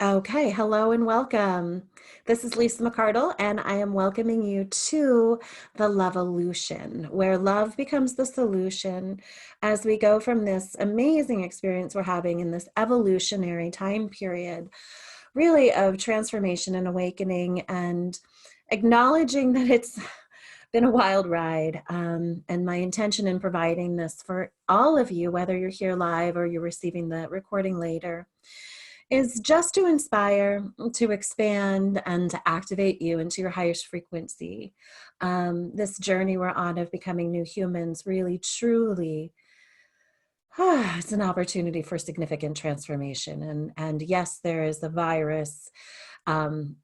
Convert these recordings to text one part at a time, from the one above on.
Okay, hello and welcome. This is Lisa McCardle, and I am welcoming you to the LOVElution, where love becomes the solution as we go from this amazing experience we're having in this evolutionary time period, really of transformation and awakening, and acknowledging that it's been a wild ride. And my intention in providing this for all of you, whether you're here live or you're receiving the recording later, is just to inspire, to expand, and to activate you into your highest frequency. This journey we're on of becoming new humans really, truly, it's an opportunity for significant transformation. And yes, there is a virus. Um,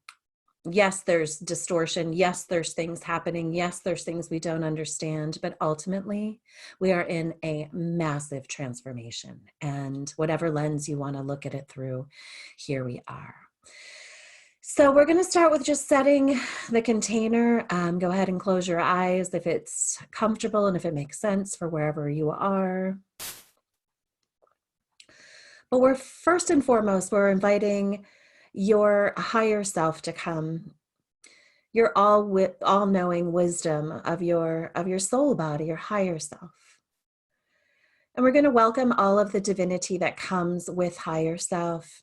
yes, there's distortion. Yes, there's things happening. Yes, there's things we don't understand. But ultimately, we are in a massive transformation. And whatever lens you want to look at it through, here we are. So we're going to start with just setting the container. Go ahead and close your eyes if it's comfortable and if it makes sense for wherever you are. But we're first and foremost, we're inviting your higher self to come, your all-knowing wisdom of your soul body, your higher self. And we're going to welcome all of the divinity that comes with higher self.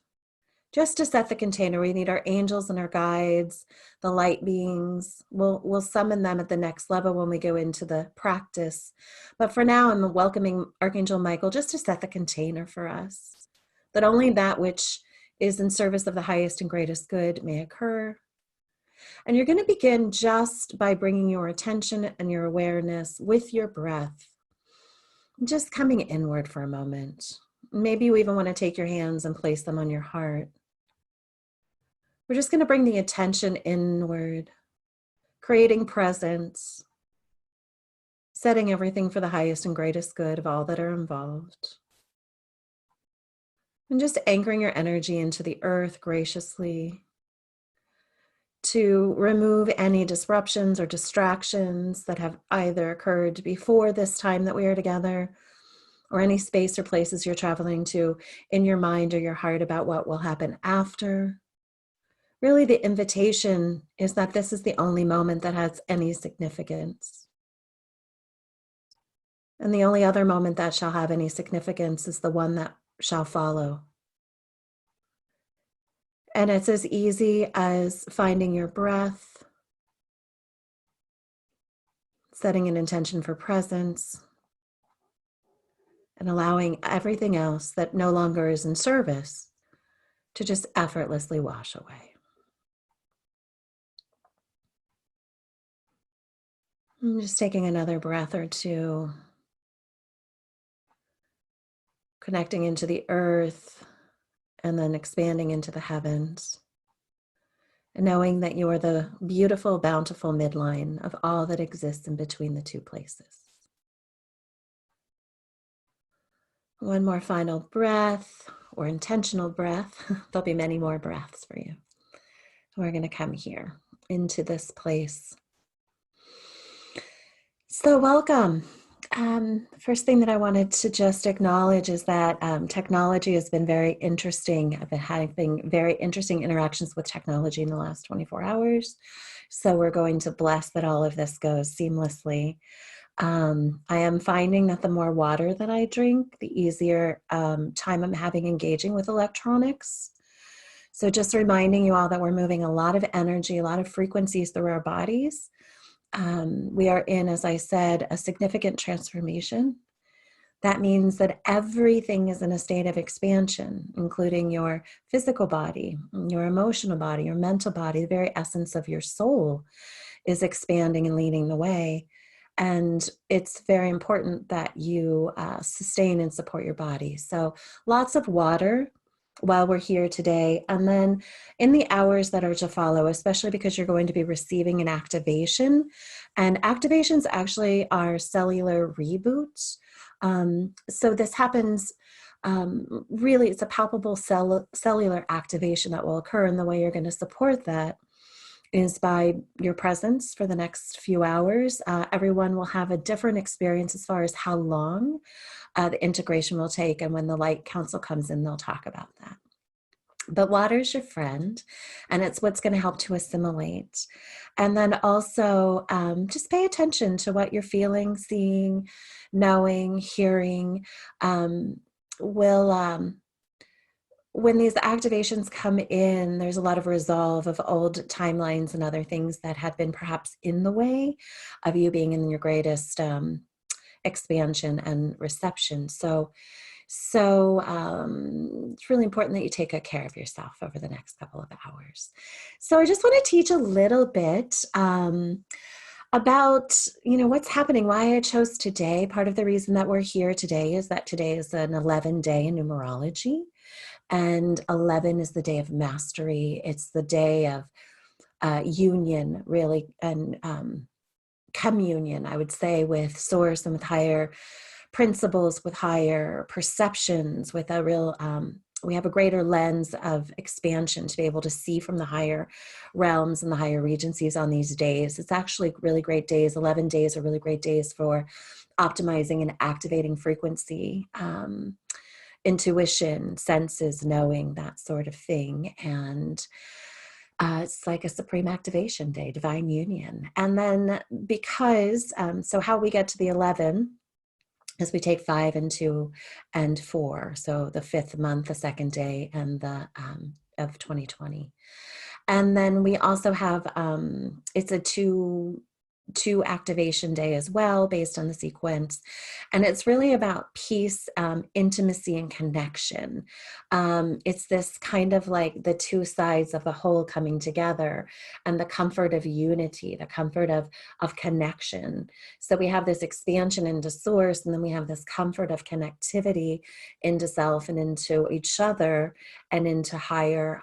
Just to set the container, we need our angels and our guides, the light beings. We'll summon them at the next level when we go into the practice. But for now, I'm welcoming Archangel Michael just to set the container for us, that only that which is in service of the highest and greatest good may occur. And you're going to begin just by bringing your attention and your awareness with your breath, just coming inward for a moment. Maybe you even want to take your hands and place them on your heart. We're just going to bring the attention inward, creating presence, setting everything for the highest and greatest good of all that are involved. And just anchoring your energy into the earth graciously to remove any disruptions or distractions that have either occurred before this time that we are together, or any space or places you're traveling to in your mind or your heart about what will happen after. Really, the invitation is that this is the only moment that has any significance. And the only other moment that shall have any significance is the one that shall follow. And it's as easy as finding your breath, setting an intention for presence, and allowing everything else that no longer is in service to just effortlessly wash away. I'm just taking another breath or two, connecting into the earth and then expanding into the heavens, and knowing that you are the beautiful, bountiful midline of all that exists in between the two places. One more final breath or intentional breath. There'll be many more breaths for you. We're going to come here into this place. So welcome. First thing that I wanted to just acknowledge is that technology has been very interesting. I've been having very interesting interactions with technology in the last 24 hours. So we're going to bless that all of this goes seamlessly. I am finding that the more water that I drink, the easier time I'm having engaging with electronics. So just reminding you all that we're moving a lot of energy, a lot of frequencies through our bodies. We are in, as I said, a significant transformation. That means that everything is in a state of expansion, including your physical body, your emotional body, your mental body. The very essence of your soul is expanding and leading the way. And it's very important that you sustain and support your body. So lots of water while we're here today. And then in the hours that are to follow, especially because you're going to be receiving an activation. And activations actually are cellular reboots. So this happens, really, it's a palpable cellular activation that will occur. And the way you're going to support that is by your presence for the next few hours. Everyone will have a different experience as far as how long the integration will take. And when the light council comes in, they'll talk about that. But water is your friend, and it's what's going to help to assimilate. And then also just pay attention to what you're feeling, seeing, knowing, hearing. Will When these activations come in, there's a lot of resolve of old timelines and other things that had been perhaps in the way of you being in your greatest expansion and reception. It's really important that you take good care of yourself over the next couple of hours. So I just want to teach a little bit about, what's happening, why I chose today. Part of the reason that we're here today is that today is an 11-day in numerology. And 11 is the day of mastery. It's the day of union, really, and communion, I would say, with source and with higher principles, with higher perceptions, with a real, we have a greater lens of expansion to be able to see from the higher realms and the higher regencies on these days. It's actually really great days. 11 days are really great days for optimizing and activating frequency, intuition, senses, knowing, that sort of thing. And it's like a supreme activation day, divine union. And then because, so how we get to the 11 is we take 5 and 2 and 4. So the 5th month, the 2nd day, and the of 2020. And then we also have, it's a two activation day as well, based on the sequence. And it's really about peace, intimacy, and connection. It's this kind of like the two sides of the whole coming together, and the comfort of unity, the comfort of connection. So we have this expansion into source, and then we have this comfort of connectivity into self and into each other and into higher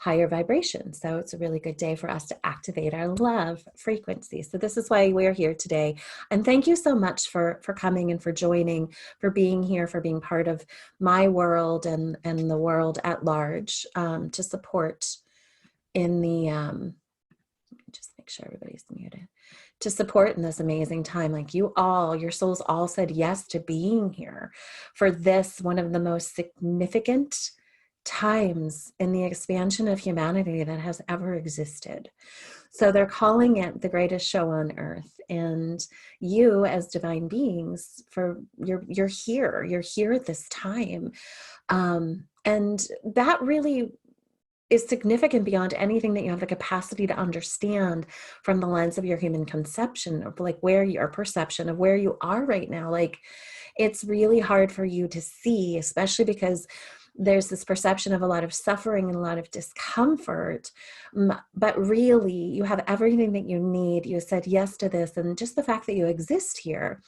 vibration. So it's a really good day for us to activate our love frequency. So this is why we're here today. And thank you so much for coming and for joining, for being here, for being part of my world and the world at large, to support in the, just make sure everybody's muted, to support in this amazing time. Like your souls all said yes to being here for this, one of the most significant times in the expansion of humanity that has ever existed. So they're calling it the greatest show on earth. And you, as divine beings, you're here at this time. And that really is significant beyond anything that you have the capacity to understand from the lens of your human conception, of like where your perception of where you are right now. Like, it's really hard for you to see, especially because there's this perception of a lot of suffering and a lot of discomfort, but really you have everything that you need. You said yes to this, and just the fact that you exist here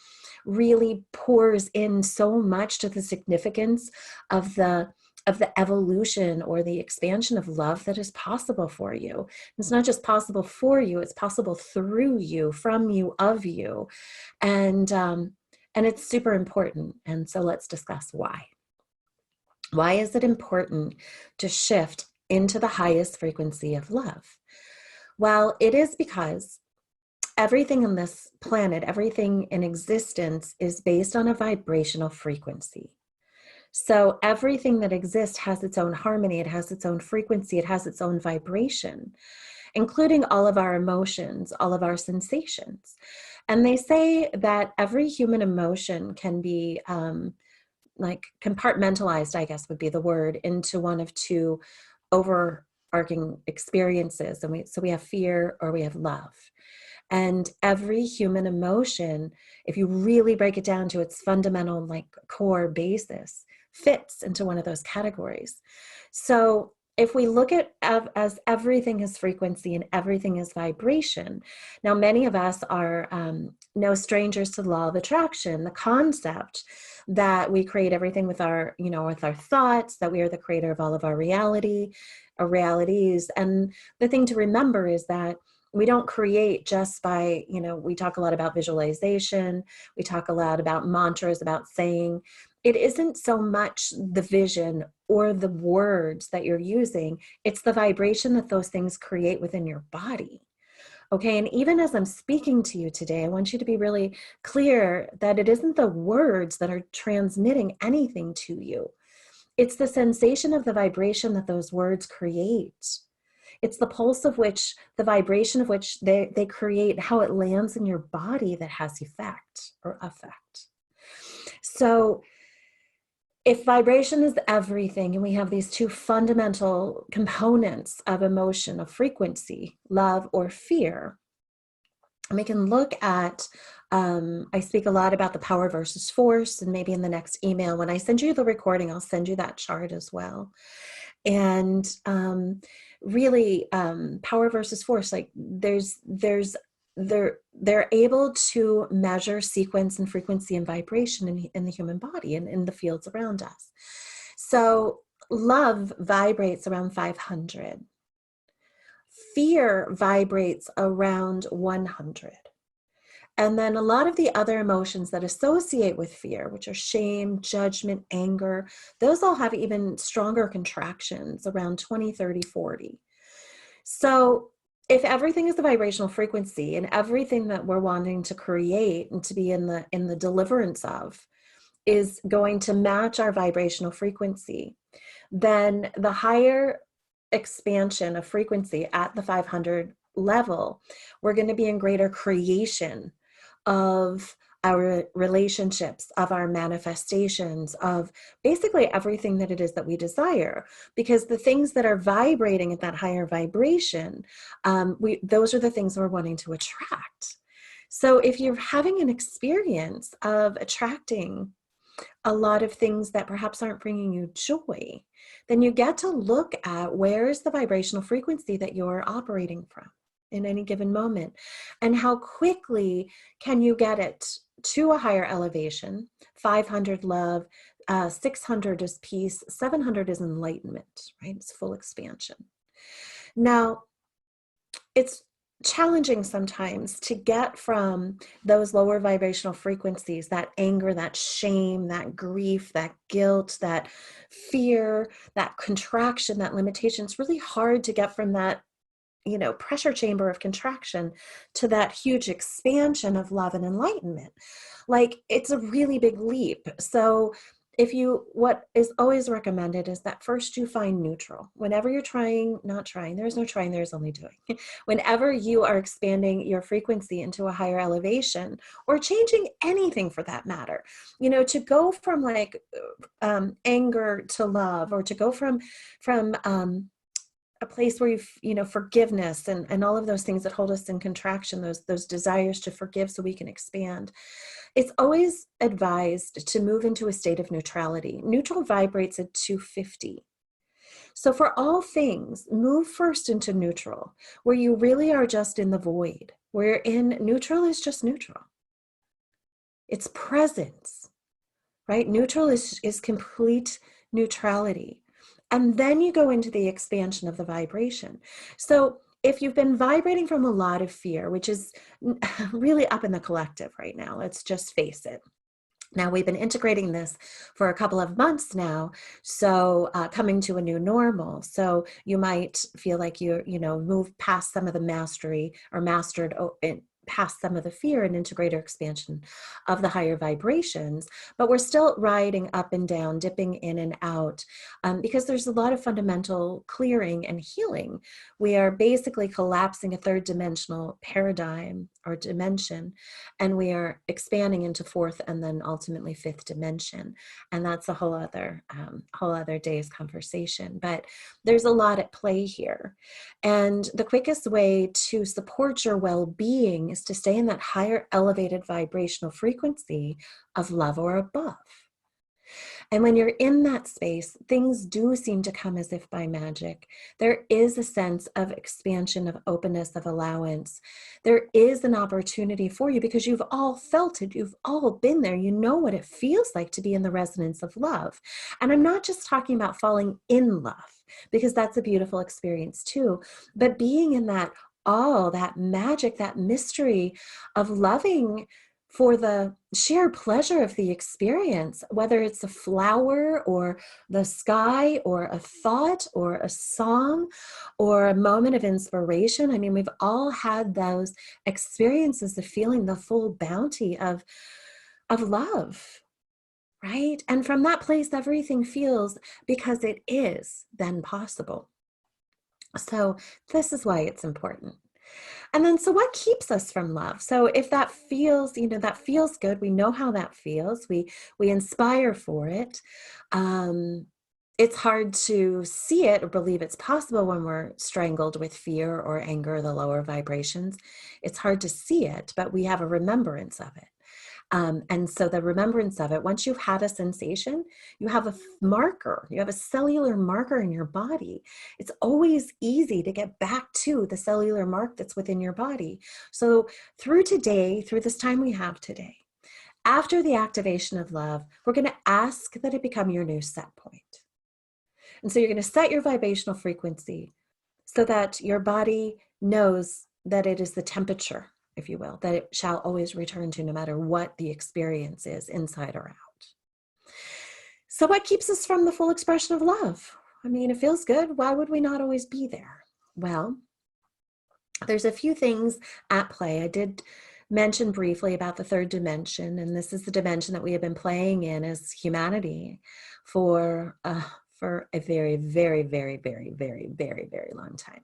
really pours in so much to the significance of the evolution or the expansion of love that is possible for you. It's not just possible for you, it's possible through you, from you, of you. And it's super important. And so let's discuss why. Why is it important to shift into the highest frequency of love? Well, it is because everything on this planet, everything in existence is based on a vibrational frequency. So everything that exists has its own harmony, it has its own frequency, it has its own vibration, including all of our emotions, all of our sensations. And they say that every human emotion can be like compartmentalized, I guess would be the word, into one of two overarching experiences. And so we have fear or we have love. And every human emotion, if you really break it down to its fundamental, like core basis, fits into one of those categories. So if we look at as everything is frequency and everything is vibration, now many of us are no strangers to the law of attraction, the concept that we create everything with our, with our thoughts, that we are the creator of all of our realities. And the thing to remember is that we don't create just by, we talk a lot about visualization. We talk a lot about mantras, about saying. It isn't so much the vision or the words that you're using. It's the vibration that those things create within your body. Okay, and even as I'm speaking to you today, I want you to be really clear that it isn't the words that are transmitting anything to you. It's the sensation of the vibration that those words create. It's the pulse of which, the vibration of which they create, how it lands in your body that has effect or affect. So if vibration is everything, and we have these two fundamental components of emotion, of frequency, love or fear, and we can look at, I speak a lot about the power versus force, and maybe in the next email, when I send you the recording, I'll send you that chart as well. And really, power versus force, like they're able to measure sequence and frequency and vibration in the human body and in the fields around us. So love vibrates around 500. Fear vibrates around 100. And then a lot of the other emotions that associate with fear, which are shame, judgment, anger, those all have even stronger contractions around 20, 30, 40. So if everything is the vibrational frequency, and everything that we're wanting to create and to be in the deliverance of is going to match our vibrational frequency, then the higher expansion of frequency at the 500 level, we're going to be in greater creation of our relationships, of our manifestations, of basically everything that it is that we desire. Because the things that are vibrating at that higher vibration, those are the things we're wanting to attract. So if you're having an experience of attracting a lot of things that perhaps aren't bringing you joy, then you get to look at where is the vibrational frequency that you're operating from in any given moment, and how quickly can you get it to a higher elevation. 500 love, 600 is peace, 700 is enlightenment, right? It's full expansion. Now, it's challenging sometimes to get from those lower vibrational frequencies, that anger, that shame, that grief, that guilt, that fear, that contraction, that limitation. It's really hard to get from that, pressure chamber of contraction to that huge expansion of love and enlightenment. Like, it's a really big leap. So what is always recommended is that first you find neutral. Whenever you're not trying, there's no trying, there's only doing. Whenever you are expanding your frequency into a higher elevation, or changing anything for that matter, to go from like anger to love, or to go from a place where forgiveness and all of those things that hold us in contraction, those desires to forgive so we can expand. It's always advised to move into a state of neutrality. Neutral vibrates at 250. So for all things, move first into neutral, where you really are just in the void, where neutral is just neutral. It's presence, right? Neutral is complete neutrality. And then you go into the expansion of the vibration. So if you've been vibrating from a lot of fear, which is really up in the collective right now, let's just face it. Now, we've been integrating this for a couple of months now, so coming to a new normal. So you might feel like move past some of the mastery, or mastered past some of the fear, and into greater expansion of the higher vibrations, but we're still riding up and down, dipping in and out, because there's a lot of fundamental clearing and healing. We are basically collapsing a third dimensional paradigm or dimension, and we are expanding into fourth and then ultimately fifth dimension. And that's a whole other day's conversation, but there's a lot at play here. And the quickest way to support your well-being is to stay in that higher elevated vibrational frequency of love or above. And when you're in that space, things do seem to come as if by magic. There is a sense of expansion, of openness, of allowance. There is an opportunity for you, because you've all felt it. You've all been there. You know what it feels like to be in the resonance of love. And I'm not just talking about falling in love, because that's a beautiful experience too, but being in that awe, that magic, that mystery of loving for the sheer pleasure of the experience, whether it's a flower or the sky or a thought or a song or a moment of inspiration. I mean, we've all had those experiences of feeling the full bounty of love, right? And from that place, everything feels, because it is then possible. So this is why it's important. And then, so what keeps us from love? So if that feels, that feels good, we know how that feels, we inspire for it. It's hard to see it or believe it's possible when we're strangled with fear or anger, the lower vibrations. It's hard to see it, but we have a remembrance of it. And so the remembrance of it, once you've had a sensation, you have a marker, you have a cellular marker in your body. It's always easy to get back to the cellular mark that's within your body. So through today, through this time we have today, after the activation of love, we're going to ask that it become your new set point. And so you're going to set your vibrational frequency so that your body knows that it is the temperature, if you will, that it shall always return to, no matter what the experience is, inside or out. So what keeps us from the full expression of love? I mean, it feels good. Why would we not always be there? Well, there's a few things at play. I did mention briefly about the third dimension, and this is the dimension that we have been playing in as humanity for a very, very, very, very, very, very, very long time.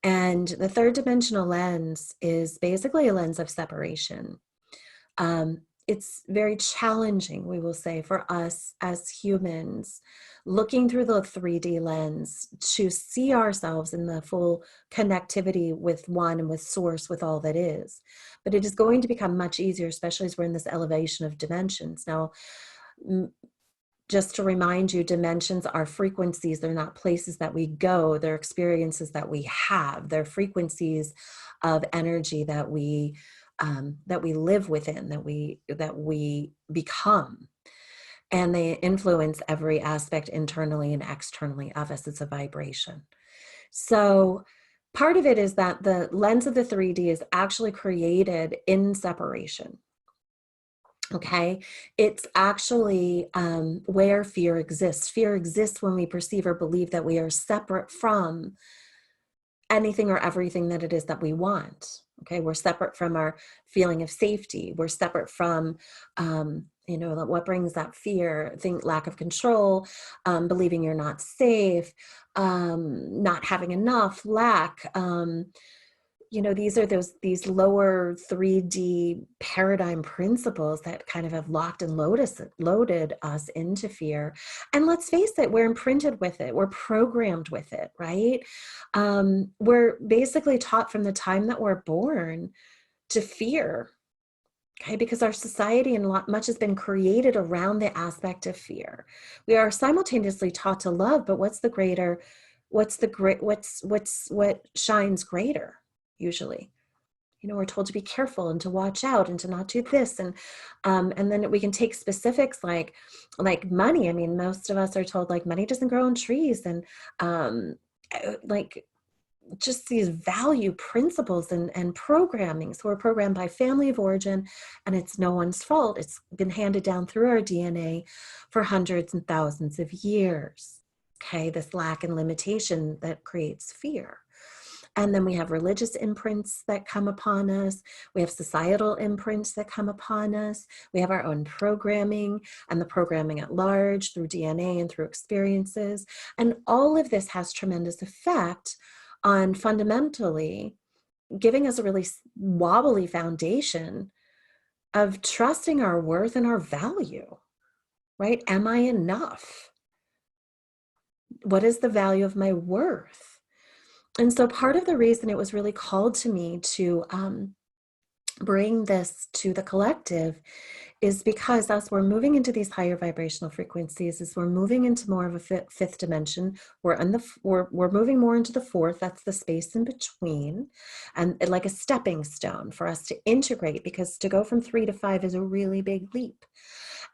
And the third dimensional lens is basically a lens of separation. It's very challenging, we will say, for us as humans, looking through the 3D lens to see ourselves in the full connectivity with one and with source, with all that is. But it is going to become much easier, especially as we're in this elevation of dimensions. Now, just to remind you, dimensions are frequencies. They're not places that we go. They're experiences that we have. They're frequencies of energy that we live within, that we become. And they influence every aspect internally and externally of us. It's a vibration. So part of it is that the lens of the 3D is actually created in separation. Okay, it's actually where fear exists. Fear exists when we perceive or believe that we are separate from anything or everything that it is that we want. Okay, we're separate from our feeling of safety. We're separate from, what brings that fear, lack of control, believing you're not safe, not having enough, lack. These are these lower 3D paradigm principles that kind of have locked and loaded us into fear. And let's face it, we're imprinted with it. We're programmed with it, right? We're basically taught from the time that we're born to fear, okay? Because our society and much has been created around the aspect of fear. We are simultaneously taught to love, but what shines greater? Usually, we're told to be careful and to watch out and to not do this, and then we can take specifics like money. I mean, most of us are told like money doesn't grow on trees, and like just these value principles and programming. So we're programmed by family of origin, and it's no one's fault. It's been handed down through our DNA for hundreds and thousands of years. Okay, this lack and limitation that creates fear. And then we have religious imprints that come upon us. We have societal imprints that come upon us. We have our own programming and the programming at large through DNA and through experiences. And all of this has tremendous effect on fundamentally giving us a really wobbly foundation of trusting our worth and our value, right? Am I enough? What is the value of my worth? And so part of the reason it was really called to me to bring this to the collective is because as we're moving into these higher vibrational frequencies, as we're moving into more of a fifth dimension, we're moving more into the fourth. That's the space in between, and like a stepping stone for us to integrate, because to go from 3 to 5 is a really big leap.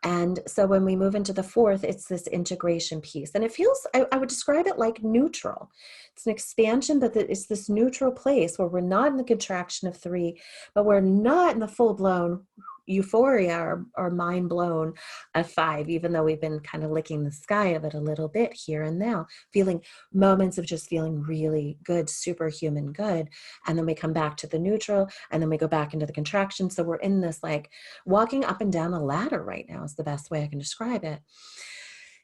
And so when we move into the fourth, it's this integration piece. And it feels, I would describe it like neutral. It's an expansion, but it's this neutral place where we're not in the contraction of 3, but we're not in the full blown euphoria or mind blown, a 5, even though we've been kind of licking the sky of it a little bit here and now, feeling moments of just feeling really good, superhuman good. And then we come back to the neutral, and then we go back into the contraction. So we're in this like walking up and down a ladder right now is the best way I can describe it.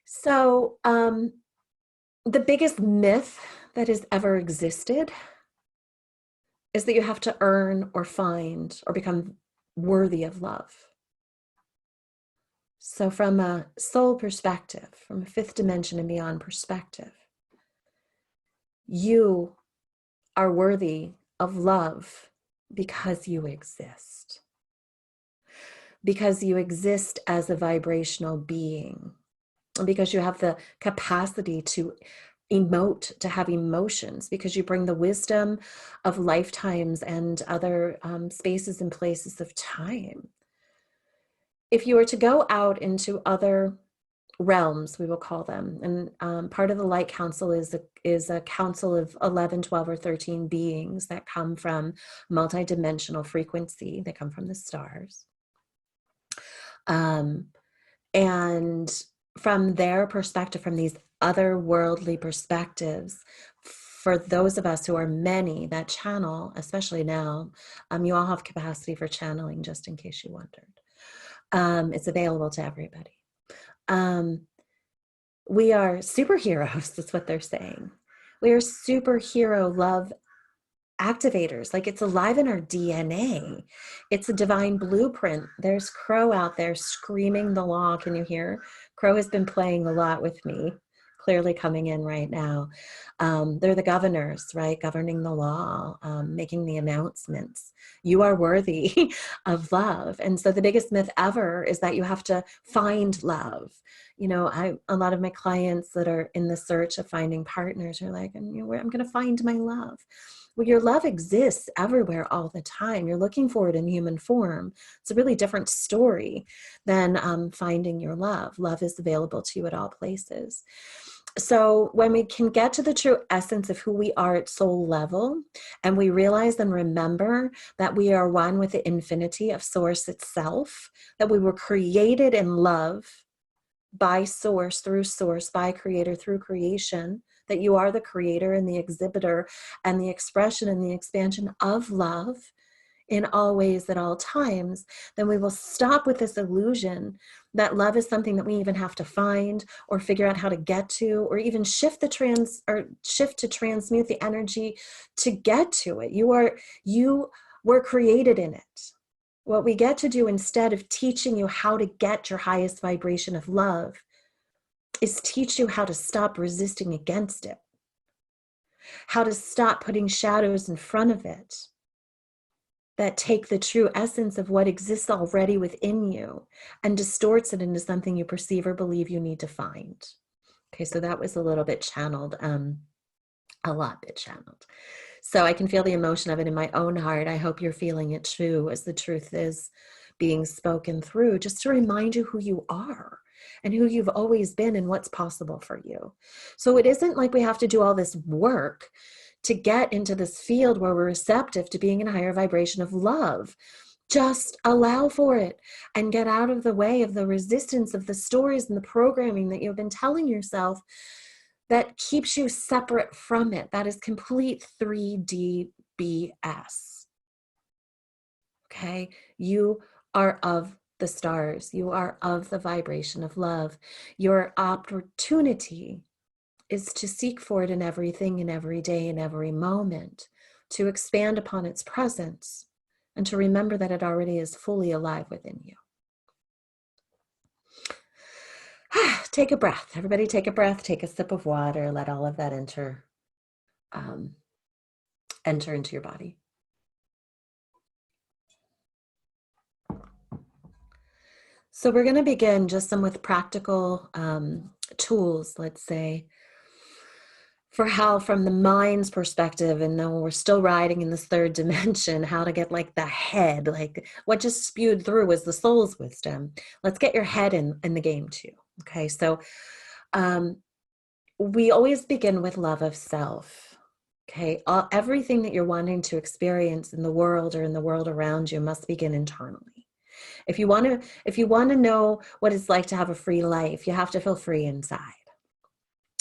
So the biggest myth that has ever existed is that you have to earn or find or become worthy of love. So from a soul perspective, from a 5th dimension and beyond perspective, you are worthy of love because you exist. Because you exist as a vibrational being. Because you have the capacity to emote, to have emotions, because you bring the wisdom of lifetimes and other spaces and places of time. If you were to go out into other realms, we will call them, and part of the Light Council is a council of 11, 12, or 13 beings that come from multidimensional frequency. They come from the stars. And from their perspective, from these otherworldly perspectives, for those of us who are many that channel, especially now, you all have capacity for channeling, just in case you wondered. It's available to everybody. We are superheroes, that's what they're saying. We are superhero love activators. Like, it's alive in our DNA. It's a divine blueprint. There's Crow out there screaming the law. Can you hear? Crow has been playing a lot with me, clearly coming in right now. They're the governors, right? Governing the law, making the announcements. You are worthy of love. And so the biggest myth ever is that you have to find love. You know, a lot of my clients that are in the search of finding partners are like, I'm going to find my love. Well, your love exists everywhere all the time. You're looking for it in human form. It's a really different story than finding your love. Love is available to you at all places. So when we can get to the true essence of who we are at soul level, and we realize and remember that we are one with the infinity of Source itself, that we were created in love by Source, through Source, by Creator, through creation, that you are the creator and the exhibitor and the expression and the expansion of love in all ways at all times, then we will stop with this illusion that love is something that we even have to find or figure out how to get to, or even shift to transmute the energy to get to it. You were created in it. What we get to do, instead of teaching you how to get your highest vibration of love, is teach you how to stop resisting against it, how to stop putting shadows in front of it that take the true essence of what exists already within you and distorts it into something you perceive or believe you need to find. Okay, so that was a little bit channeled, a lot bit channeled. So I can feel the emotion of it in my own heart. I hope you're feeling it too, as the truth is being spoken through, just to remind you who you are and who you've always been and what's possible for you. So it isn't like we have to do all this work to get into this field where we're receptive to being in a higher vibration of love. Just allow for it and get out of the way of the resistance of the stories and the programming that you've been telling yourself that keeps you separate from it. That is complete 3D BS. Okay? You are of the stars. You are of the vibration of love. Your opportunity is to seek for it in everything, in every day, in every moment, to expand upon its presence, and to remember that it already is fully alive within you. Take a breath. Everybody take a breath, take a sip of water, let all of that enter into your body. So we're going to begin just some with practical tools, let's say, for how, from the mind's perspective, and though we're still riding in this 3rd dimension, how to get like the head, like what just spewed through was the soul's wisdom. Let's get your head in the game too. Okay, so we always begin with love of self. Okay, everything that you're wanting to experience in the world or in the world around you must begin internally. If you want to know what it's like to have a free life, you have to feel free inside.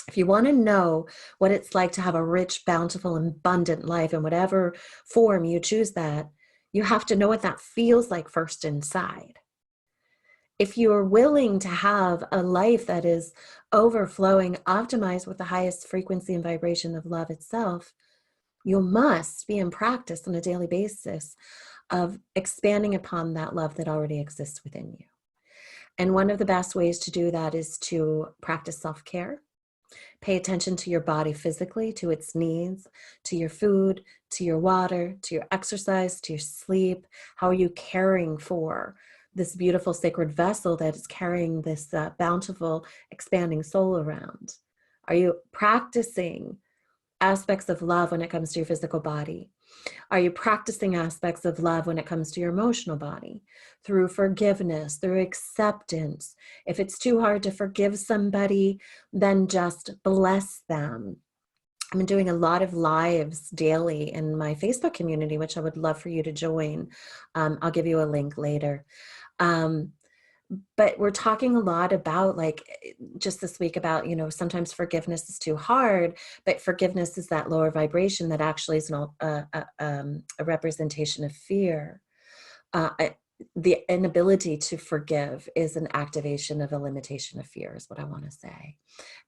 If you want to know what it's like to have a rich, bountiful, abundant life in whatever form you choose that, you have to know what that feels like first inside. If you're willing to have a life that is overflowing, optimized with the highest frequency and vibration of love itself, you must be in practice on a daily basis of expanding upon that love that already exists within you. And one of the best ways to do that is to practice self-care. Pay attention to your body physically, to its needs, to your food, to your water, to your exercise, to your sleep. How are you caring for this beautiful sacred vessel that is carrying this bountiful, expanding soul around? Are you practicing aspects of love when it comes to your physical body? Are you practicing aspects of love when it comes to your emotional body? Through forgiveness, through acceptance. If it's too hard to forgive somebody, then just bless them. I'm doing a lot of lives daily in my Facebook community, which I would love for you to join. I'll give you a link later. But we're talking a lot about, like, just this week about, sometimes forgiveness is too hard, but forgiveness is that lower vibration that actually is a representation of fear. The inability to forgive is an activation of a limitation of fear, is what I want to say.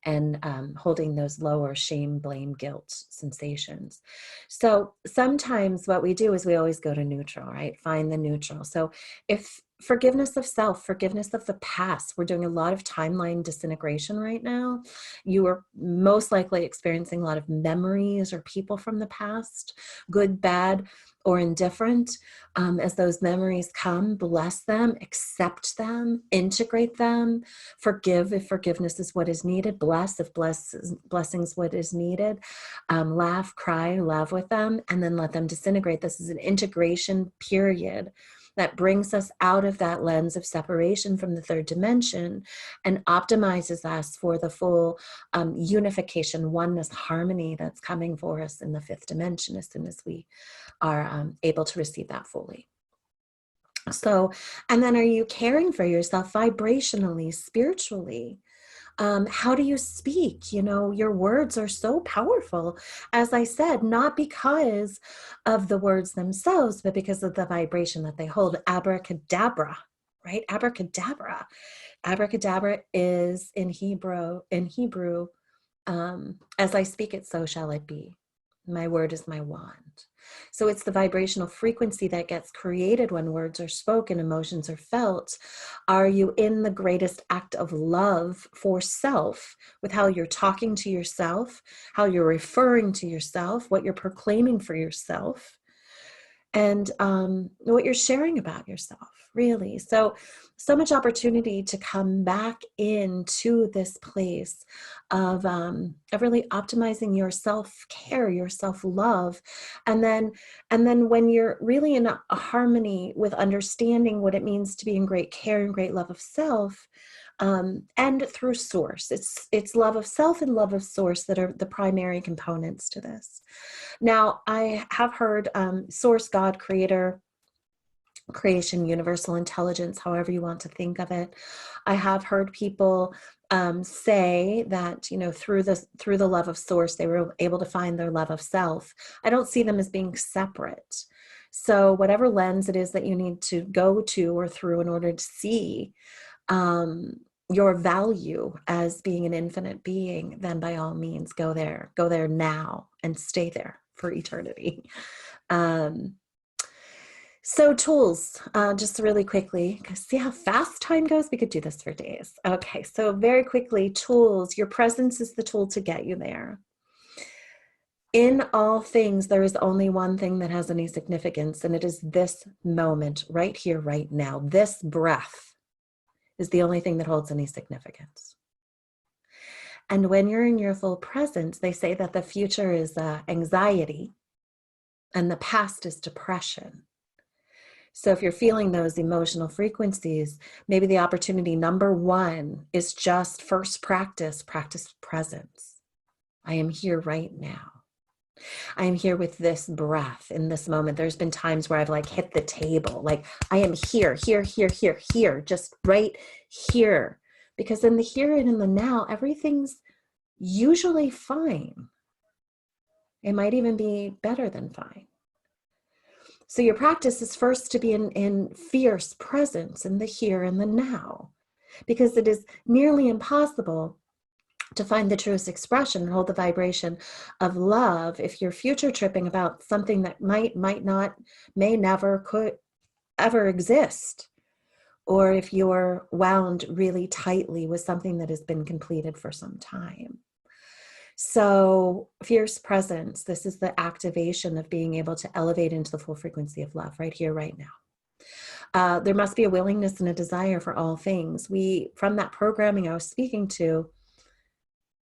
And holding those lower shame, blame, guilt sensations. So sometimes what we do is we always go to neutral, right? Find the neutral. So if forgiveness of self, forgiveness of the past, we're doing a lot of timeline disintegration right now. You are most likely experiencing a lot of memories or people from the past, good, bad, or indifferent. As those memories come, bless them, accept them, integrate them, forgive if forgiveness is what is needed, bless if blessings what is needed, laugh, cry, love with them, and then let them disintegrate. This is an integration period that brings us out of that lens of separation from the third dimension and optimizes us for the full unification, oneness, harmony that's coming for us in the fifth dimension as soon as we are able to receive that fully. So, and then are you caring for yourself vibrationally, spiritually? How do you speak? Your words are so powerful, as I said, not because of the words themselves, but because of the vibration that they hold. Abracadabra, right? Abracadabra. Abracadabra is in Hebrew, as I speak it, so shall it be. My word is my wand. So it's the vibrational frequency that gets created when words are spoken, emotions are felt. Are you in the greatest act of love for self with how you're talking to yourself, how you're referring to yourself, what you're proclaiming for yourself, and what you're sharing about yourself, really? So much opportunity to come back into this place of really optimizing your self-care, your self-love. And then when you're really in a harmony with understanding what it means to be in great care and great love of self, and through source, it's love of self and love of source that are the primary components to this. Now, I have heard source, God, creator, creation, universal intelligence, however you want to think of it. I have heard people say that, through the love of source, they were able to find their love of self. I don't see them as being separate. So whatever lens it is that you need to go to or through in order to see your value as being an infinite being, then by all means go there now and stay there for eternity. So tools, just really quickly, see how fast time goes? We could do this for days. Okay, so very quickly, tools. Your presence is the tool to get you there. In all things, there is only one thing that has any significance, and it is this moment, right here, right now. This breath is the only thing that holds any significance. And when you're in your full presence, they say that the future is anxiety and the past is depression. So if you're feeling those emotional frequencies, maybe the opportunity number one is just first practice presence. I am here right now. I'm here with this breath in this moment. There's been times where I've like hit the table, like I am here, here, here, here, here, just right here. Because in the here and in the now, everything's usually fine. It might even be better than fine. So your practice is first to be in fierce presence in the here and the now, because it is nearly impossible to find the truest expression and hold the vibration of love if you're future tripping about something that might not, may never, could ever exist, or if you're wound really tightly with something that has been completed for some time. So fierce presence, this is the activation of being able to elevate into the full frequency of love right here, right now. There must be a willingness and a desire for all things. From that programming I was speaking to,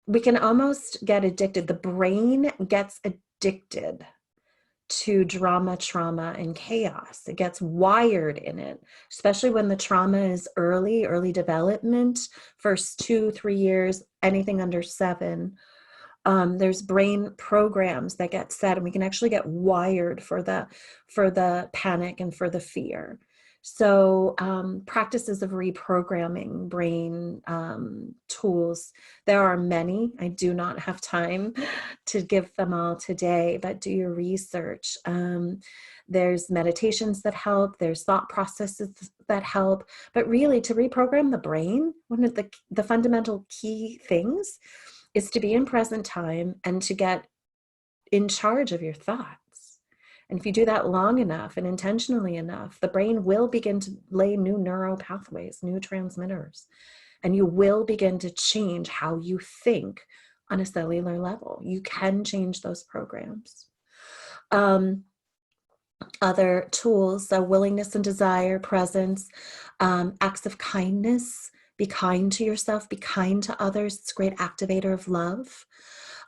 we can almost get addicted. The brain gets addicted to drama, trauma, and chaos. It gets wired in it, especially when the trauma is early development, first 2-3 years, anything under 7. There's brain programs that get set, and we can actually get wired for the panic and for the fear. So practices of reprogramming brain tools, there are many. I do not have time to give them all today, but do your research. There's meditations that help, there's thought processes that help, but really to reprogram the brain, one of the fundamental key things is to be in present time and to get in charge of your thoughts. And if you do that long enough and intentionally enough, the brain will begin to lay new neural pathways, new transmitters, and you will begin to change how you think on a cellular level. You can change those programs. Other tools, so willingness and desire, presence, acts of kindness. Be kind to yourself, be kind to others. It's a great activator of love.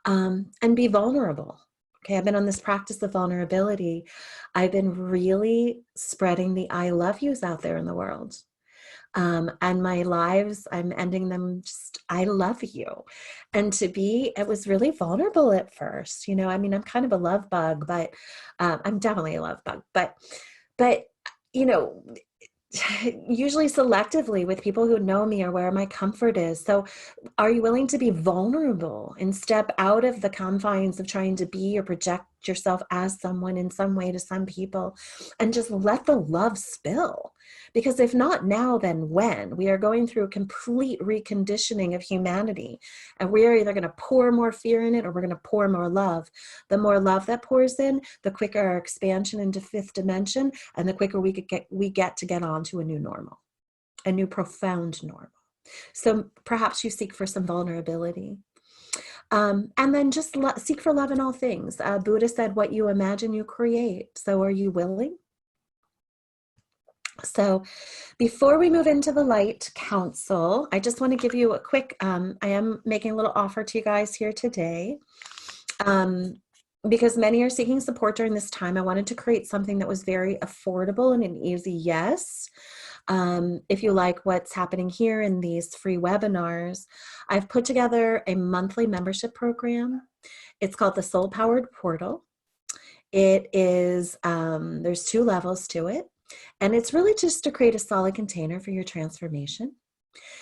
And be vulnerable. Okay, I've been on this practice of vulnerability. I've been really spreading the I love yous out there in the world. And my lives, I'm ending them just, I love you. And it was really vulnerable at first. I mean, I'm kind of a love bug, but I'm definitely a love bug. But usually selectively with people who know me or where my comfort is. So are you willing to be vulnerable and step out of the confines of trying to be or project yourself as someone in some way to some people and just let the love spill? Because if not now, then when? We are going through a complete reconditioning of humanity, and we are either going to pour more fear in it or we're going to pour more love. The more love that pours in, the quicker our expansion into 5th dimension, and the quicker we get to get on to a new normal, a new profound normal. So perhaps you seek for some vulnerability. And then just seek for love in all things. Buddha said, what you imagine, you create. So are you willing? So before we move into the light council, I just want to give you a quick, I am making a little offer to you guys here today. Because many are seeking support during this time, I wanted to create something that was very affordable and an easy yes. If you like what's happening here in these free webinars, I've put together a monthly membership program. It's called the Soul Powered Portal. It is, there's 2 levels to it. And it's really just to create a solid container for your transformation.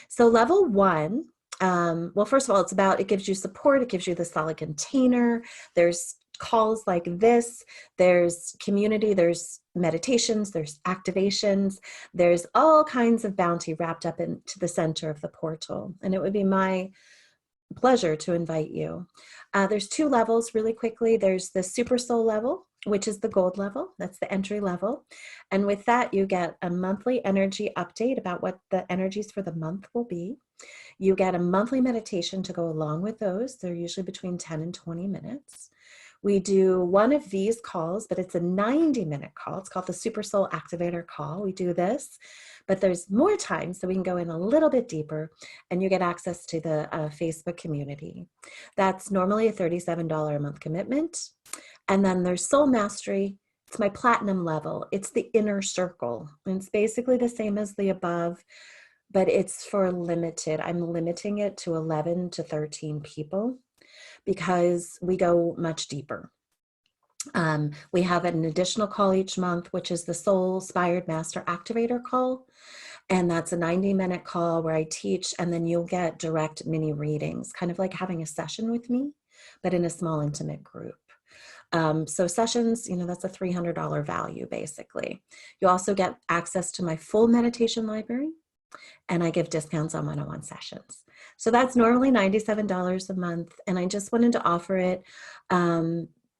So level 1, well, first of all, it gives you support. It gives you the solid container. There's calls like this. There's community. There's meditations. There's activations. There's all kinds of bounty wrapped up into the center of the portal. And it would be my pleasure to invite you. There's 2 levels really quickly. There's the Super Soul level, which is the gold level. That's the entry level. And with that, you get a monthly energy update about what the energies for the month will be. You get a monthly meditation to go along with those. They're usually between 10 and 20 minutes. We do one of these calls, but it's a 90-minute call. It's called the Super Soul Activator Call. We do this, but there's more time, so we can go in a little bit deeper, and you get access to the Facebook community. That's normally a $37 a month commitment. And then there's Soul Mastery. It's my platinum level. It's the inner circle. And it's basically the same as the above, but it's for limited. I'm limiting it to 11 to 13 people because we go much deeper. We have an additional call each month, which is the Soul-Inspired Master Activator call. And that's a 90-minute call where I teach, and then you'll get direct mini readings, kind of like having a session with me, but in a small, intimate group. So sessions, you know, that's a $300 value, basically. You also get access to my full meditation library, and I give discounts on one-on-one sessions. So that's normally $97 a month, and I just wanted to offer it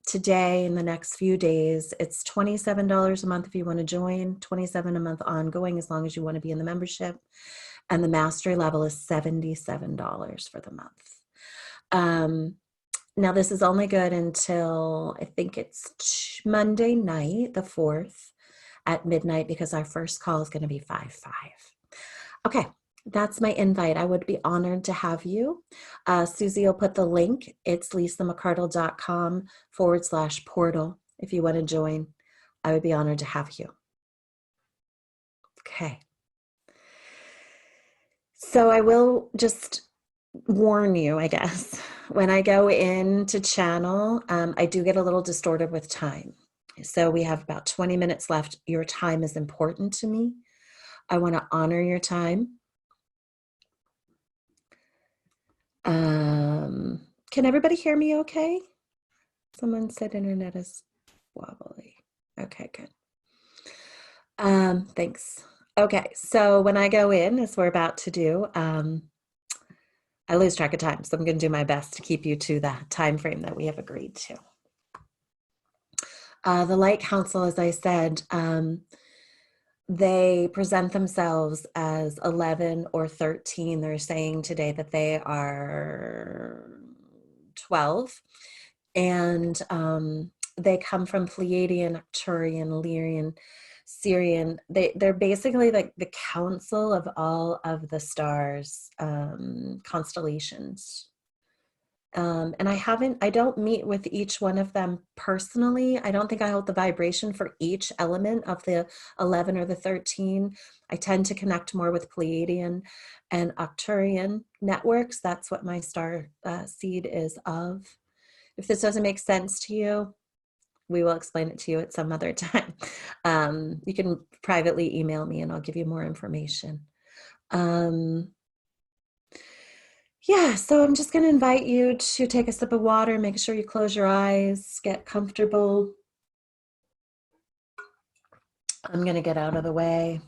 today in the next few days. It's $27 a month if you want to join, $27 a month ongoing as long as you want to be in the membership, and the mastery level is $77 for the month. Now this is only good until I think it's Monday night, the 4th at midnight, because our first call is going to be 5/5. Okay, that's my invite. I would be honored to have you. Susie will put the link. It's lisamcardle.com/portal. If you want to join, I would be honored to have you. Okay. So I will just warn you, I guess, when I go into channel, I do get a little distorted with time. So we have about 20 minutes left. Your time is important to me. I want to honor your time. Can everybody hear me okay? Someone said internet is wobbly. Okay, good. Thanks. Okay, so when I go in, as we're about to do, I lose track of time, so I'm going to do my best to keep you to the time frame that we have agreed to. The Light Council, as I said, they present themselves as 11 or 13. They're saying today that they are 12. And they come from Pleiadian, Arcturian, Lyrian, Syrian. They're basically like the council of all of the stars, constellations. And I don't meet with each one of them personally. I don't think I hold the vibration for each element of the 11 or the 13. I tend to connect more with Pleiadian and Arcturian networks. That's what my star seed is of. If this doesn't make sense to you, we will explain it to you at some other time. You can privately email me and I'll give you more information. Yeah, so I'm just going to invite you to take a sip of water, make sure you close your eyes, get comfortable. I'm going to get out of the way.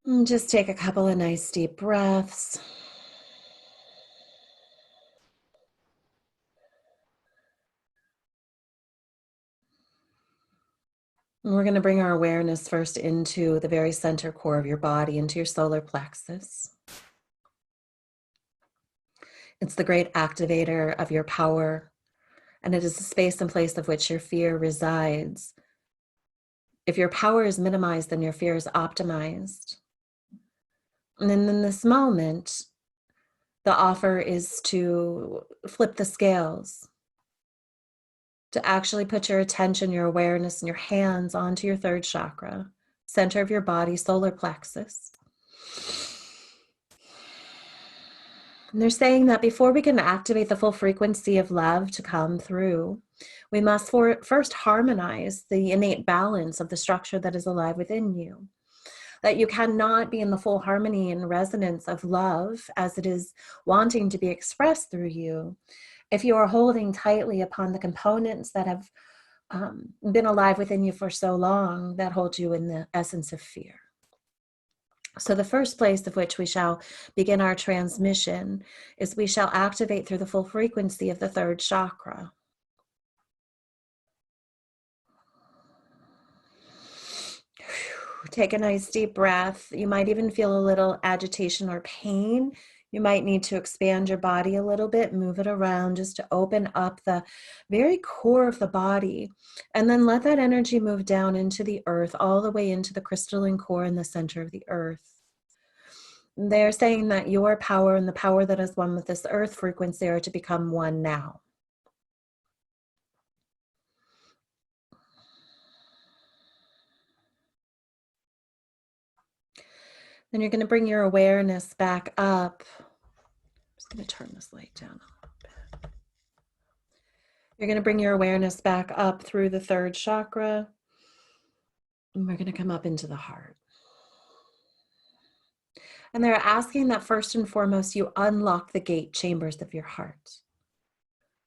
And just take a couple of nice deep breaths. And we're going to bring our awareness first into the very center core of your body, into your solar plexus. It's the great activator of your power, and it is the space and place of which your fear resides. If your power is minimized, then your fear is optimized. And then in this moment, the offer is to flip the scales, to actually put your attention, your awareness, and your hands onto your third chakra, center of your body, solar plexus. And they're saying that before we can activate the full frequency of love to come through, we must first harmonize the innate balance of the structure that is alive within you. That you cannot be in the full harmony and resonance of love as it is wanting to be expressed through you if you are holding tightly upon the components that have been alive within you for so long that hold you in the essence of fear. So the first place of which we shall begin our transmission is we shall activate through the full frequency of the third chakra. Take a nice deep breath. You might even feel a little agitation or pain. You might need to expand your body a little bit, move it around just to open up the very core of the body. And then let that energy move down into the earth, all the way into the crystalline core in the center of the earth. They're saying that your power and the power that is one with this earth frequency are to become one now. Then you're going to bring your awareness back up. I'm just going to turn this light down a little bit. You're going to bring your awareness back up through the third chakra. And we're going to come up into the heart. And they're asking that first and foremost, you unlock the gate chambers of your heart.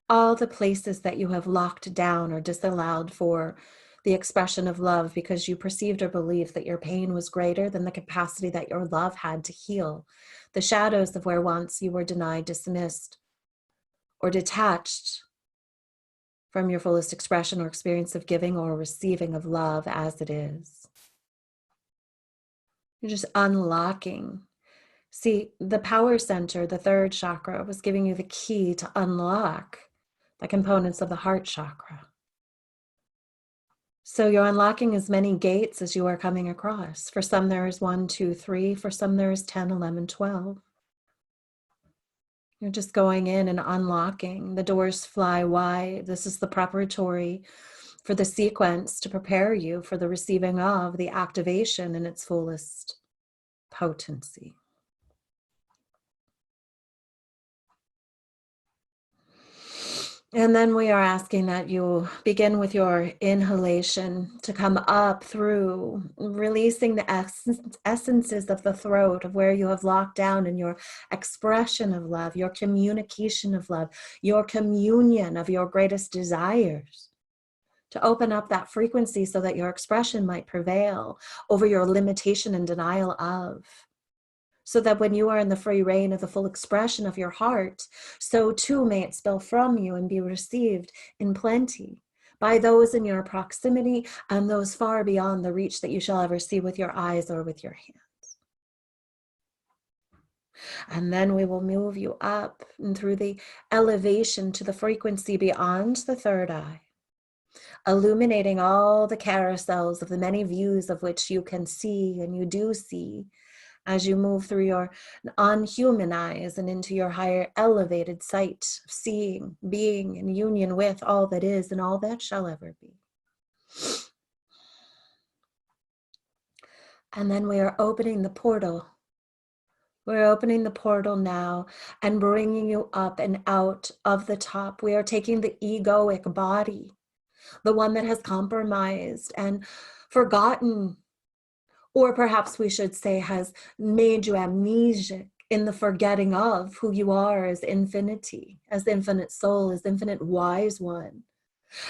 All the places that you have locked down or disallowed for the expression of love because you perceived or believed that your pain was greater than the capacity that your love had to heal. The shadows of where once you were denied, dismissed, or detached from your fullest expression or experience of giving or receiving of love as it is. You're just unlocking. See, the power center, the third chakra, was giving you the key to unlock the components of the heart chakra. So you're unlocking as many gates as you are coming across. For some, there is 1, 2, 3. For some, there is 10, 11, 12. You're just going in and unlocking. The doors fly wide. This is the preparatory for the sequence to prepare you for the receiving of the activation in its fullest potency. And then we are asking that you begin with your inhalation to come up through, releasing the essences of the throat of where you have locked down in your expression of love, your communication of love, your communion of your greatest desires, to open up that frequency so that your expression might prevail over your limitation and denial of. So that when you are in the free reign of the full expression of your heart, so too may it spill from you and be received in plenty by those in your proximity and those far beyond the reach that you shall ever see with your eyes or with your hands. And then we will move you up and through the elevation to the frequency beyond the third eye, illuminating all the carousels of the many views of which you can see and you do see, as you move through your unhuman eyes and into your higher elevated sight of seeing, being in union with all that is and all that shall ever be. And then we are opening the portal. We're opening the portal now and bringing you up and out of the top. We are taking the egoic body, the one that has compromised and forgotten, or perhaps we should say has made you amnesic in the forgetting of who you are as infinity, as infinite soul, as infinite wise one,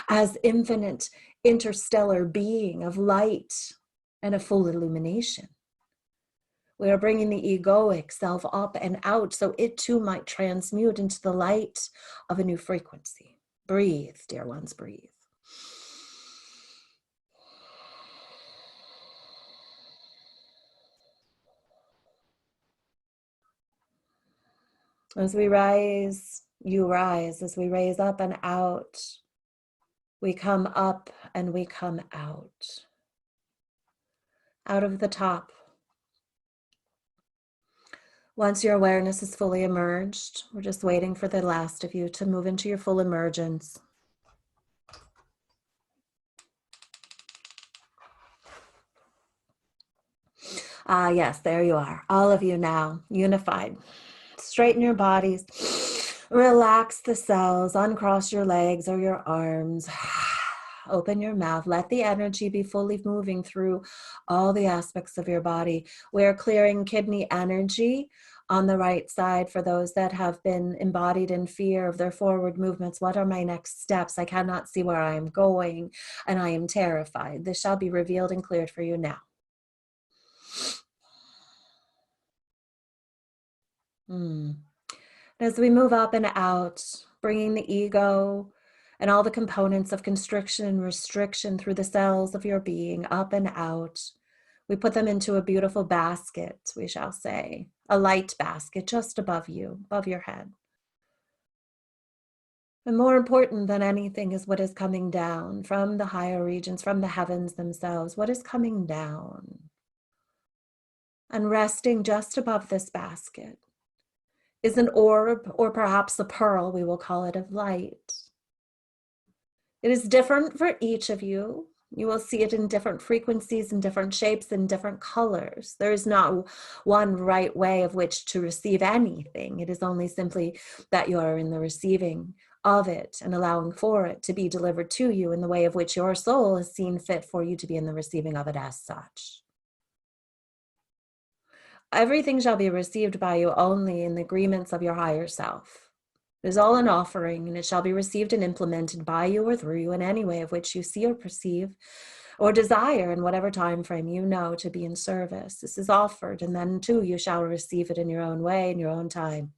as infinite interstellar being of light and of full illumination. We are bringing the egoic self up and out so it too might transmute into the light of a new frequency. Breathe, dear ones, breathe. As we rise, you rise. As we raise up and out, we come up and we come out. Out of the top. Once your awareness is fully emerged, we're just waiting for the last of you to move into your full emergence. Ah, yes, there you are. All of you now, unified. Straighten your bodies. Relax the cells. Uncross your legs or your arms. Open your mouth. Let the energy be fully moving through all the aspects of your body. We're clearing kidney energy on the right side for those that have been embodied in fear of their forward movements. What are my next steps? I cannot see where I am going and I am terrified. This shall be revealed and cleared for you now. As we move up and out, bringing the ego and all the components of constriction and restriction through the cells of your being up and out, we put them into a beautiful basket, we shall say, a light basket just above you, above your head. And more important than anything is what is coming down from the higher regions, from the heavens themselves. What is coming down? And resting just above this basket is an orb, or perhaps a pearl, we will call it, of light. It is different for each of you. You will see it in different frequencies, in different shapes, in different colors. There is not one right way of which to receive anything. It is only simply that you are in the receiving of it and allowing for it to be delivered to you in the way of which your soul has seen fit for you to be in the receiving of it as such. Everything shall be received by you only in the agreements of your higher self. It is all an offering, and it shall be received and implemented by you or through you in any way of which you see or perceive or desire in whatever time frame you know to be in service. This is offered, and then too you shall receive it in your own way, in your own time.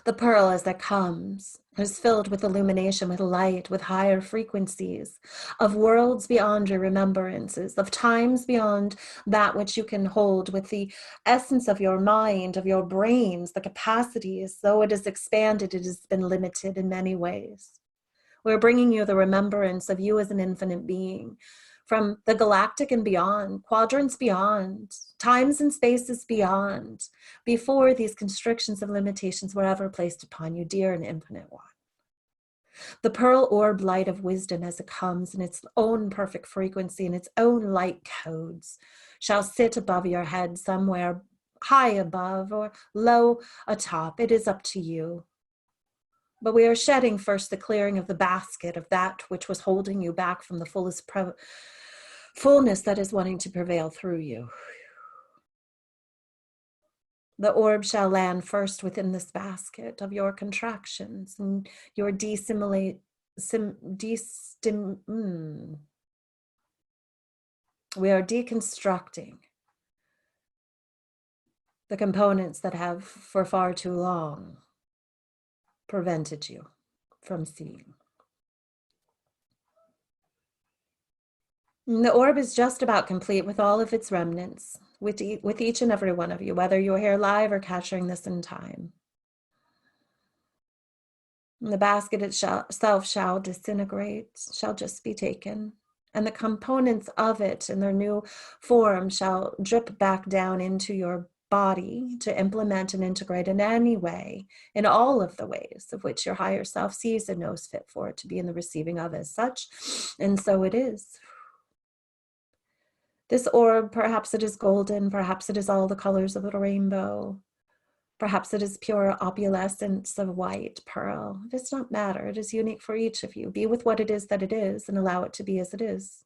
The pearl as that comes is filled with illumination, with light, with higher frequencies, of worlds beyond your remembrances, of times beyond that which you can hold, with the essence of your mind, of your brains, the capacities. Though it is expanded, it has been limited in many ways. We're bringing you the remembrance of you as an infinite being, from the galactic and beyond, quadrants beyond, times and spaces beyond, before these constrictions and limitations were ever placed upon you, dear and infinite one. The pearl orb light of wisdom as it comes in its own perfect frequency and its own light codes shall sit above your head somewhere high above or low atop. It is up to you. But we are shedding first the clearing of the basket of that which was holding you back from the fullness that is wanting to prevail through you. The orb shall land first within this basket of your contractions and your we are deconstructing the components that have for far too long prevented you from seeing. And the orb is just about complete with all of its remnants, with each and every one of you, whether you're here live or capturing this in time. And the basket itself shall disintegrate, shall just be taken, and the components of it in their new form shall drip back down into your body to implement and integrate in any way, in all of the ways of which your higher self sees and knows fit for it to be in the receiving of as such. And so it is. This orb, perhaps it is golden, perhaps it is all the colors of the rainbow, perhaps it is pure opalescence of white pearl. It does not matter. It is unique for each of you. Be with what it is that it is and allow it to be as it is.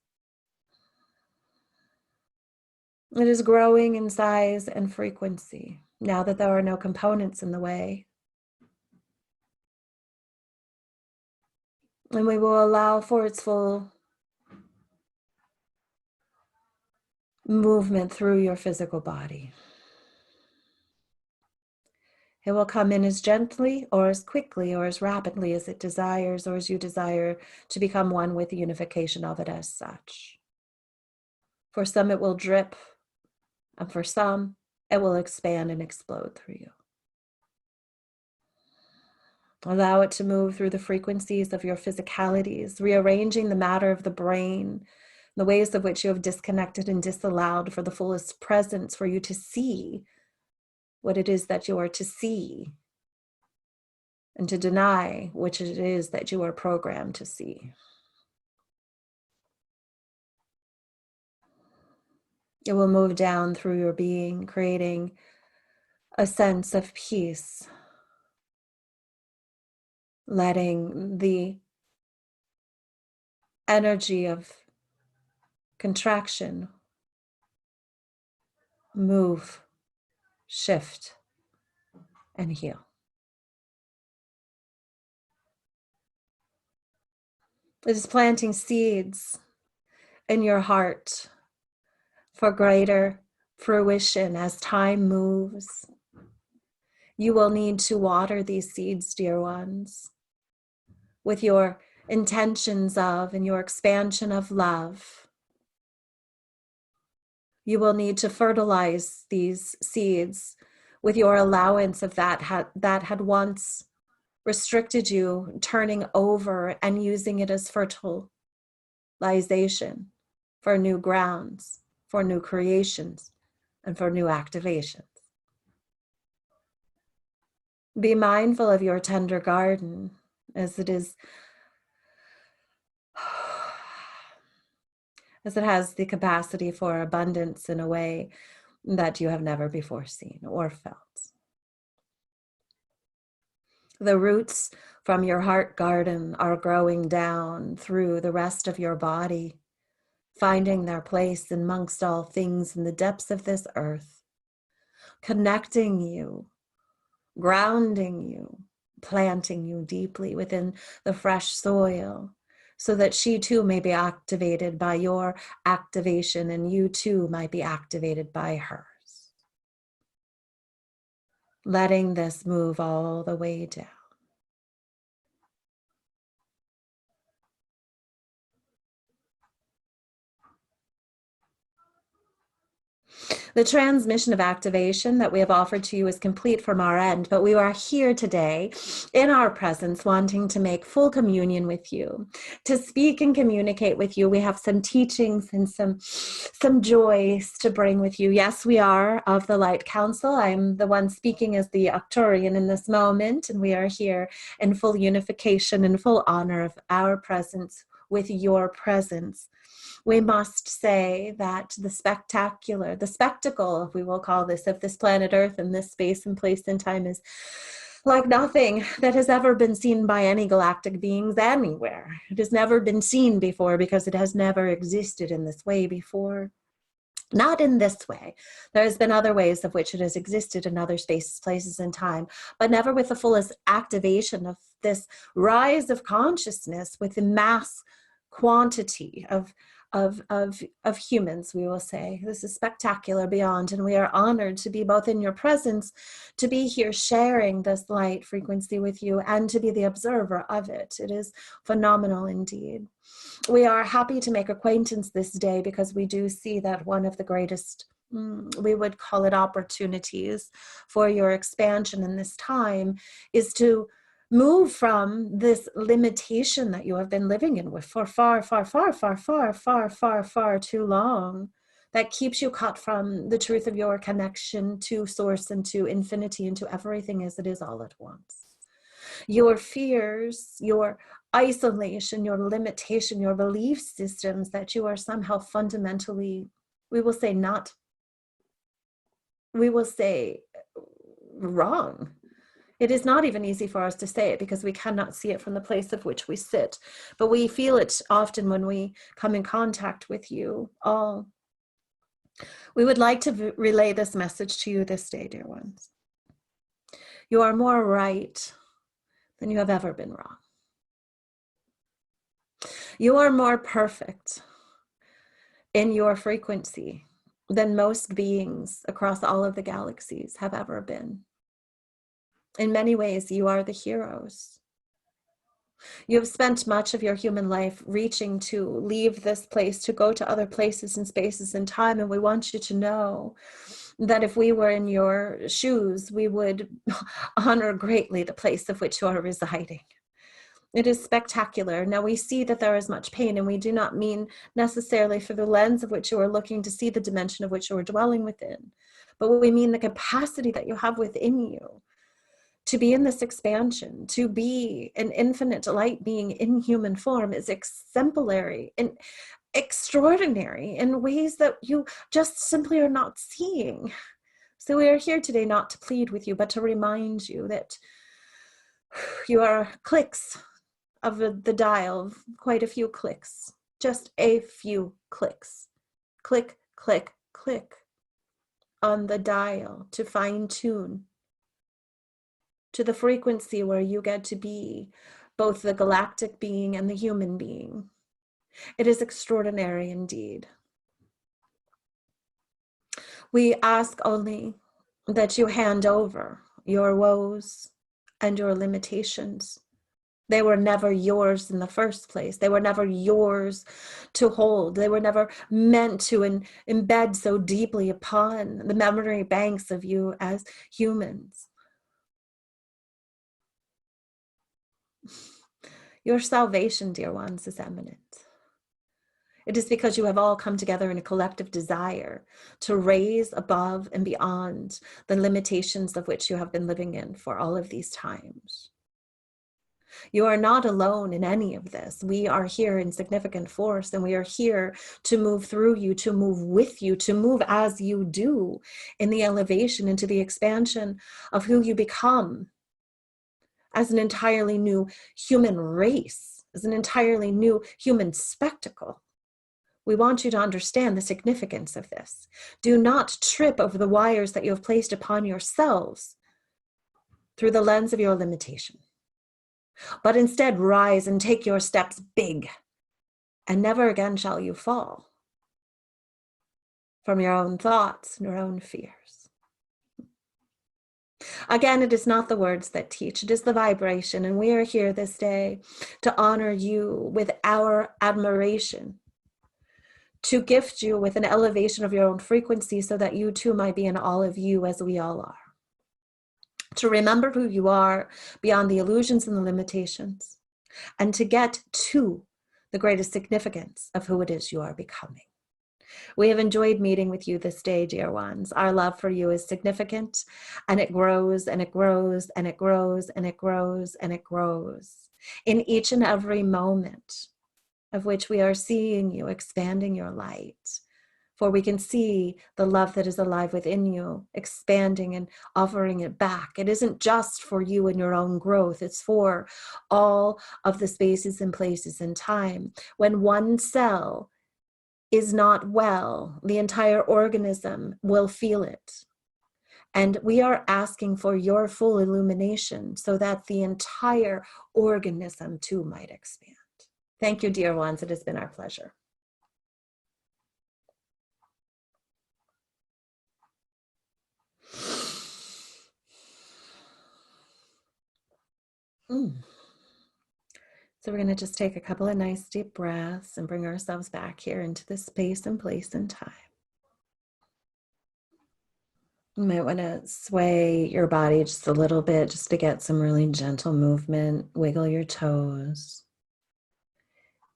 It is growing in size and frequency now that there are no components in the way. And we will allow for its full movement through your physical body. It will come in as gently or as quickly or as rapidly as it desires, or as you desire to become one with the unification of it as such. For some, it will drip, and for some, it will expand and explode through you. Allow it to move through the frequencies of your physicalities, rearranging the matter of the brain, the ways of which you have disconnected and disallowed for the fullest presence for you to see what it is that you are to see, and to deny which it is that you are programmed to see. It will move down through your being, creating a sense of peace, letting the energy of contraction move, shift, and heal. It is planting seeds in your heart for greater fruition as time moves. You will need to water these seeds, dear ones, with your intentions of and your expansion of love. You will need to fertilize these seeds with your allowance of that had once restricted you, turning over and using it as fertilization for new grounds, for new creations, and for new activations. Be mindful of your tender garden as it has the capacity for abundance in a way that you have never before seen or felt. The roots from your heart garden are growing down through the rest of your body, finding their place amongst all things in the depths of this earth, connecting you, grounding you, planting you deeply within the fresh soil, so that she too may be activated by your activation and you too might be activated by hers. Letting this move all the way down. The transmission of activation that we have offered to you is complete from our end, but we are here today in our presence wanting to make full communion with you, to speak and communicate with you. We have some teachings and some joys to bring with you. Yes, we are of the Light Council. I'm the one speaking as the Arcturian in this moment, and we are here in full unification and full honor of our presence with your presence. We must say that the spectacular, the spectacle, if we will call this, of this planet Earth and this space and place and time is like nothing that has ever been seen by any galactic beings anywhere. It has never been seen before because it has never existed in this way before. Not in this way. There's been other ways of which it has existed in other spaces, places, and time, but never with the fullest activation of this rise of consciousness with the mass quantity of humans, we will say. This is spectacular beyond, and we are honored to be both in your presence, to be here sharing this light frequency with you, and to be the observer of it. It is phenomenal indeed. We are happy to make acquaintance this day because we do see that one of the greatest, we would call it opportunities for your expansion in this time is to move from this limitation that you have been living in with for far too long, that keeps you cut from the truth of your connection to source and to infinity and to everything as it is all at once. Your fears, your isolation, your limitation, your belief systems that you are somehow fundamentally, we will say wrong. It is not even easy for us to say it because we cannot see it from the place of which we sit, but we feel it often when we come in contact with you all. We would like to relay this message to you this day, dear ones. You are more right than you have ever been wrong. You are more perfect in your frequency than most beings across all of the galaxies have ever been. In many ways, you are the heroes. You have spent much of your human life reaching to leave this place, to go to other places and spaces and time, and we want you to know that if we were in your shoes, we would honor greatly the place of which you are residing. It is spectacular. Now we see that there is much pain, and we do not mean necessarily through the lens of which you are looking to see the dimension of which you are dwelling within, but we mean the capacity that you have within you to be in this expansion, to be an infinite light being in human form is exemplary and extraordinary in ways that you just simply are not seeing. So we are here today not to plead with you, but to remind you that you are clicks of the dial, quite a few clicks, just a few clicks. Click, click, click on the dial to fine tune to the frequency where you get to be both the galactic being and the human being. It is extraordinary indeed. We ask only that you hand over your woes and your limitations. They were never yours in the first place. They were never yours to hold. They were never meant to embed so deeply upon the memory banks of you as humans. Your salvation, dear ones, is imminent. It is because you have all come together in a collective desire to raise above and beyond the limitations of which you have been living in for all of these times. You are not alone in any of this. We are here in significant force, and we are here to move through you, to move with you, to move as you do in the elevation into the expansion of who you become as an entirely new human race, as an entirely new human spectacle. We want you to understand the significance of this. Do not trip over the wires that you have placed upon yourselves through the lens of your limitation, but instead rise and take your steps big, and never again shall you fall from your own thoughts and your own fears. Again, it is not the words that teach, it is the vibration, and we are here this day to honor you with our admiration, to gift you with an elevation of your own frequency so that you too might be in all of you as we all are. To remember who you are beyond the illusions and the limitations, and to get to the greatest significance of who it is you are becoming. We have enjoyed meeting with you this day, dear ones. Our love for you is significant, and it grows and it grows and it grows and it grows and it grows in each and every moment of which we are seeing you expanding your light. For we can see the love that is alive within you, expanding and offering it back. It isn't just for you and your own growth. It's for all of the spaces and places and time. When one cell is not well, the entire organism will feel it. And we are asking for your full illumination so that the entire organism too might expand. Thank you, dear ones. It has been our pleasure. So we're going to just take a couple of nice deep breaths and bring ourselves back here into this space and place and time. You might want to sway your body just a little bit just to get some really gentle movement. Wiggle your toes.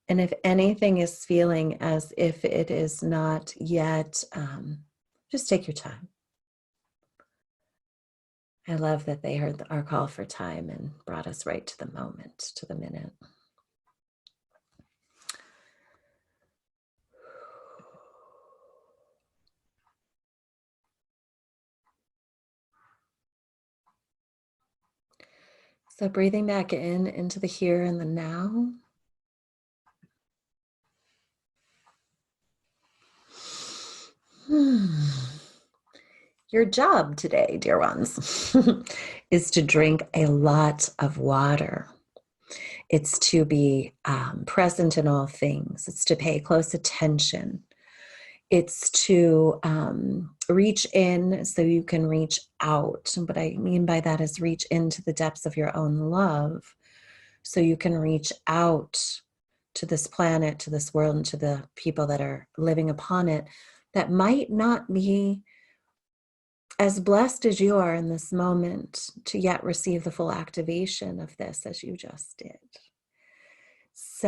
And if anything is feeling as if it is not yet, just take your time. I love that they heard our call for time and brought us right to the moment, to the minute. So breathing back in into the here and the now. Your job today, dear ones, is to drink a lot of water. It's to be present in all things. It's to pay close attention. It's to reach in so you can reach out. And what I mean by that is reach into the depths of your own love so you can reach out to this planet, to this world, and to the people that are living upon it that might not be as blessed as you are in this moment to yet receive the full activation of this as you just did. So